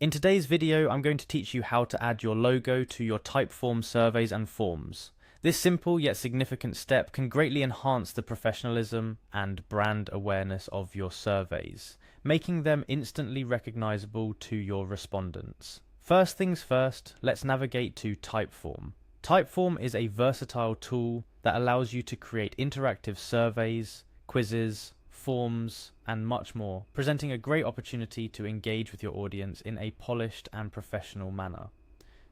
In today's video, I'm going to teach you how to add your logo to your Typeform surveys and forms. This simple yet significant step can greatly enhance the professionalism and brand awareness of your surveys, making them instantly recognizable to your respondents. First things first, let's navigate to Typeform. Typeform is a versatile tool that allows you to create interactive surveys, quizzes, forms, and much more, presenting a great opportunity to engage with your audience in a polished and professional manner.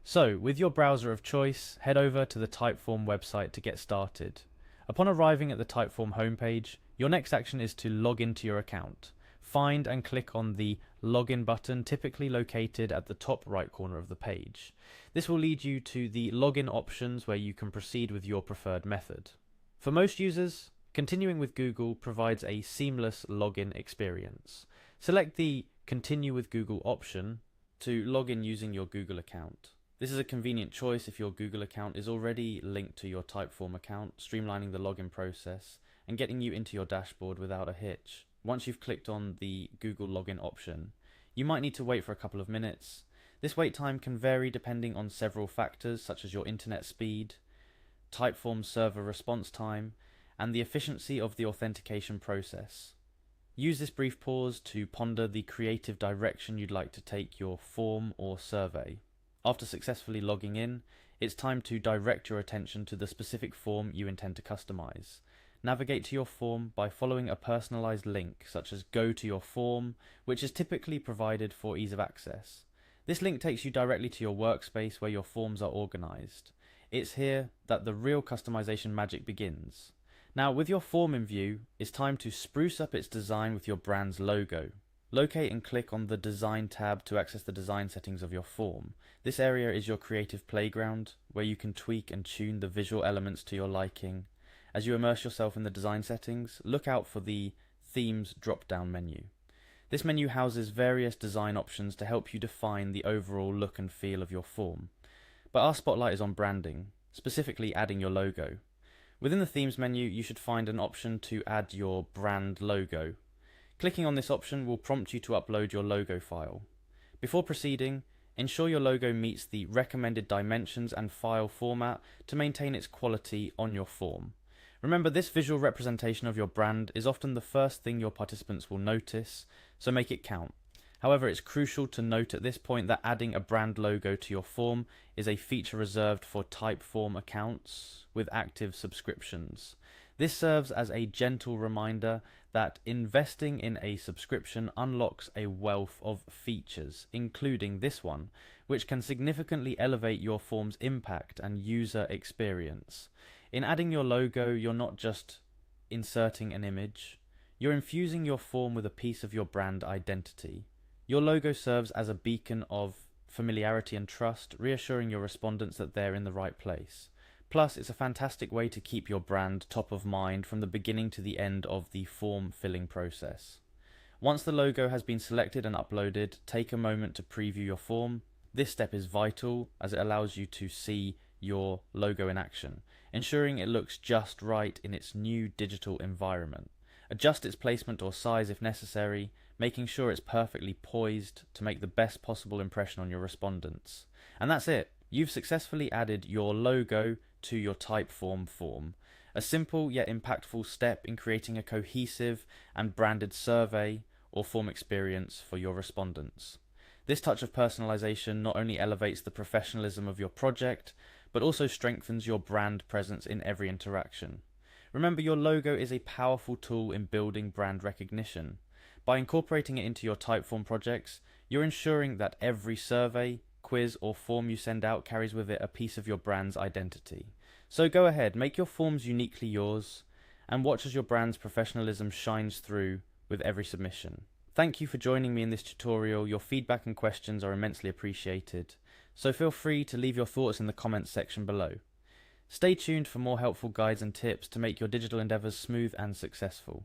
So, with your browser of choice, head over to the Typeform website to get started. Upon arriving at the Typeform homepage, your next action is to log into your account. Find and click on the Login button, typically located at the top right corner of the page. This will lead you to the login options where you can proceed with your preferred method. For most users, continuing with Google provides a seamless login experience. Select the Continue with Google option to log in using your Google account. This is a convenient choice if your Google account is already linked to your Typeform account, streamlining the login process and getting you into your dashboard without a hitch. Once you've clicked on the Google login option, you might need to wait for a couple of minutes. This wait time can vary depending on several factors such as your internet speed, Typeform server response time, and the efficiency of the authentication process. Use this brief pause to ponder the creative direction you'd like to take your form or survey. After successfully logging in, it's time to direct your attention to the specific form you intend to customize. Navigate to your form by following a personalized link, such as Go to your form, which is typically provided for ease of access. This link takes you directly to your workspace where your forms are organized. It's here that the real customization magic begins. Now, with your form in view, it's time to spruce up its design with your brand's logo. Locate and click on the Design tab to access the design settings of your form. This area is your creative playground, where you can tweak and tune the visual elements to your liking. As you immerse yourself in the design settings, look out for the Themes drop-down menu. This menu houses various design options to help you define the overall look and feel of your form. But our spotlight is on branding, specifically adding your logo. Within the Themes menu, you should find an option to add your brand logo. Clicking on this option will prompt you to upload your logo file. Before proceeding, ensure your logo meets the recommended dimensions and file format to maintain its quality on your form. Remember, this visual representation of your brand is often the first thing your participants will notice, so make it count. However, it's crucial to note at this point that adding a brand logo to your form is a feature reserved for Typeform accounts with active subscriptions. This serves as a gentle reminder that investing in a subscription unlocks a wealth of features, including this one, which can significantly elevate your form's impact and user experience. In adding your logo, you're not just inserting an image, you're infusing your form with a piece of your brand identity. Your logo serves as a beacon of familiarity and trust, reassuring your respondents that they're in the right place. Plus, it's a fantastic way to keep your brand top of mind from the beginning to the end of the form filling process. Once the logo has been selected and uploaded, take a moment to preview your form. This step is vital as it allows you to see your logo in action, ensuring it looks just right in its new digital environment. Adjust its placement or size if necessary, making sure it's perfectly poised to make the best possible impression on your respondents. And that's it. You've successfully added your logo to your Typeform form. A simple yet impactful step in creating a cohesive and branded survey or form experience for your respondents. This touch of personalization not only elevates the professionalism of your project, but also strengthens your brand presence in every interaction. Remember, your logo is a powerful tool in building brand recognition. By incorporating it into your Typeform projects, you're ensuring that every survey, quiz, or form you send out carries with it a piece of your brand's identity. So go ahead, make your forms uniquely yours, and watch as your brand's professionalism shines through with every submission. Thank you for joining me in this tutorial. Your feedback and questions are immensely appreciated, so feel free to leave your thoughts in the comments section below. Stay tuned for more helpful guides and tips to make your digital endeavours smooth and successful.